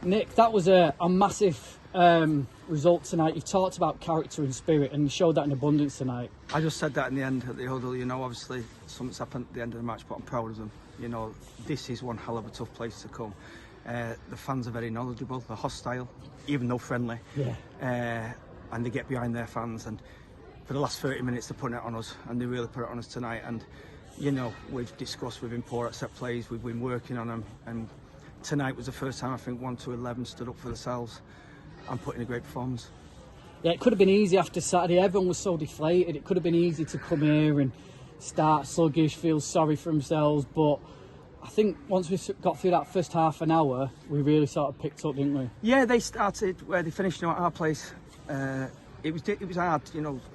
Nick, that was a massive result tonight. You've talked about character and spirit, and you showed that in abundance tonight. I just said that in the end at the huddle. Obviously something's happened at the end of the match, but I'm proud of them. This is one hell of a tough place to come. The fans are very knowledgeable, they're hostile, even though friendly. Yeah. And they get behind their fans, and for the last 30 minutes they're putting it on us, and they really put it on us tonight. And we've discussed, we've been poor at set plays, we've been working on them, and tonight was the first time I think 1 to 11 stood up for themselves and put in a great performance. Yeah, it could have been easy after Saturday. Everyone was so deflated. It could have been easy to come here and start sluggish, feel sorry for themselves. But I think once we got through that first half an hour, we really sort of picked up, didn't we? Yeah, they started where they finished at our place. It was hard.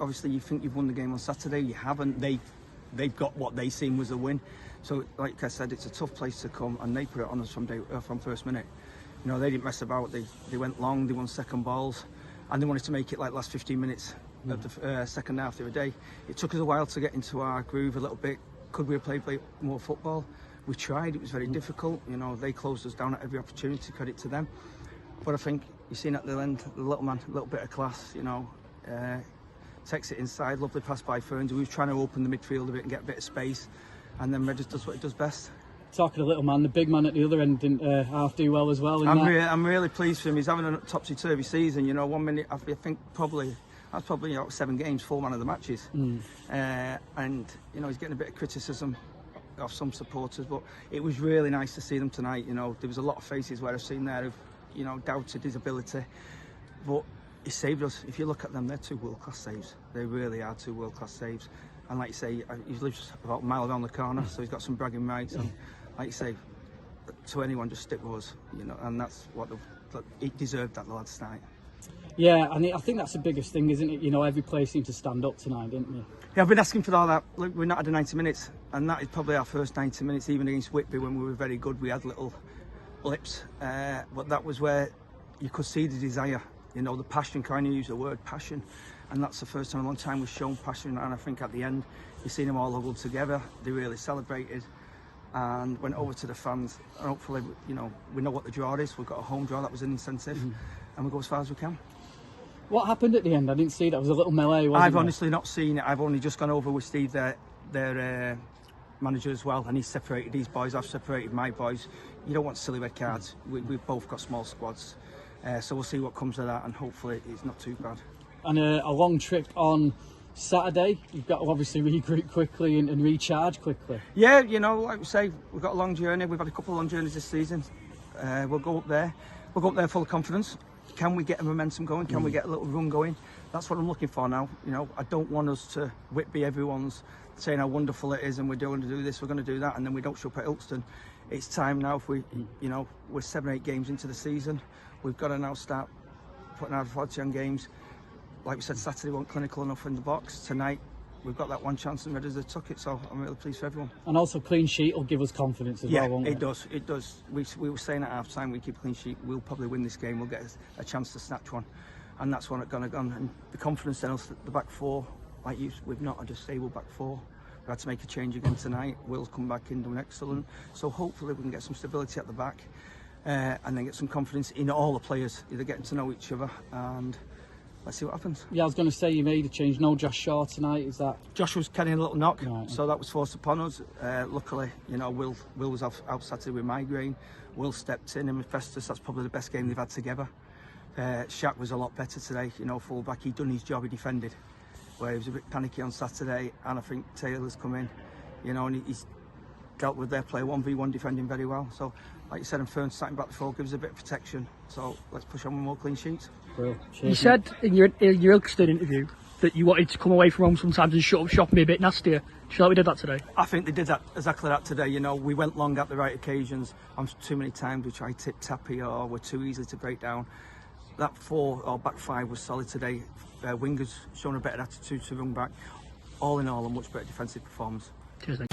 Obviously you think you've won the game on Saturday. You haven't. They've got what they seen was a win. So, like I said, it's a tough place to come, and they put it on us from first minute. They didn't mess about. They went long. They won second balls, and they wanted to make it like last 15 minutes of the second half the other day. It took us a while to get into our groove a little bit. Could we have played more football? We tried. It was very difficult. They closed us down at every opportunity. Credit to them. But I think you've seen at the end, the little man, a little bit of class. Takes it inside. Lovely pass by Ferns. We were trying to open the midfield a bit and get a bit of space. And then Redders does what he does best. Talking of little man, the big man at the other end didn't half do well as well. I'm really pleased for him. He's having a topsy-turvy season. 1 minute, I think that's probably 7 games, 4 man of the matches. And he's getting a bit of criticism of some supporters, but it was really nice to see them tonight. There was a lot of faces where I've seen there who've doubted his ability, but he saved us. If you look at them, they're 2 world-class saves. They really are 2 world-class saves. And like you say, he lives about a mile around the corner, so he's got some bragging rights. And like you say, to anyone, just stick with us, and that's what he deserved that, the lads tonight. Yeah, and I think that's the biggest thing, isn't it? Every player seemed to stand up tonight, didn't they? Yeah, I've been asking for all that. Look, we're not had 90 minutes, and that is probably our first 90 minutes, even against Whitby when we were very good. We had little blips, but that was where you could see the desire, the passion. Kind of use the word passion. And that's the first time in a long time we've shown passion, and I think at the end you've seen them all huddled together. They really celebrated and went over to the fans, and hopefully we know what the draw is. We've got a home draw, that was an incentive, and we'll go as far as we can. What happened at the end? I didn't see that. It was a little melee, wasn't it? I've honestly not seen it. I've only just gone over with Steve, their manager as well, and he's separated these boys. I've separated my boys. You don't want silly red cards. We've both got small squads, so we'll see what comes of that, and hopefully it's not too bad. And a long trip on Saturday. You've got to obviously regroup quickly and recharge quickly. Yeah, like we say, we've got a long journey. We've had a couple of long journeys this season. We'll go up there. We'll go up there full of confidence. Can we get a momentum going? Can we get a little run going? That's what I'm looking for now. I don't want us to Whitby everyone's saying how wonderful it is and we're going to do this, we're going to do that, and then we don't show up at Ilkeston. It's time now. If we're 7-8 games into the season, we've got to now start putting our focus on games. Like we said, Saturday weren't clinical enough in the box. Tonight we've got that one chance and Redders have took it, so I'm really pleased for everyone. And also clean sheet will give us confidence as well, won't it? It does. We were saying at half time we keep a clean sheet, we'll probably win this game, we'll get a chance to snatch one, and that's what it's going to go. And the confidence in us, the back four, we've not had a stable back four. We had to make a change again tonight. Will's come back in doing excellent, so hopefully we can get some stability at the back, and then get some confidence in all the players. They're getting to know each other, and let's see what happens. Yeah, I was going to say you made a change. No Josh Shaw tonight, is that? Josh was carrying a little knock, right, so that was forced upon us. Luckily, Will was out Saturday with migraine. Will stepped in, and with Festus, that's probably the best game they've had together. Shaq was a lot better today, full back. He'd done his job, he defended, where he was a bit panicky on Saturday, and I think Taylor's come in, and he's dealt with their play 1v1 defending very well. So, like you said, and Fern starting back the four gives a bit of protection. So let's push on with more clean sheets. You said in your Ilkeston interview that you wanted to come away from home sometimes and shut up shop and be a bit nastier. Do you feel like we did that today? I think they did that exactly that today. We went long at the right occasions. Too many times we tried tip-tappy or we're too easy to break down. That 4 or back 5 was solid today. Wingers shown a better attitude to run back. All in all, a much better defensive performance. Cheers, mate.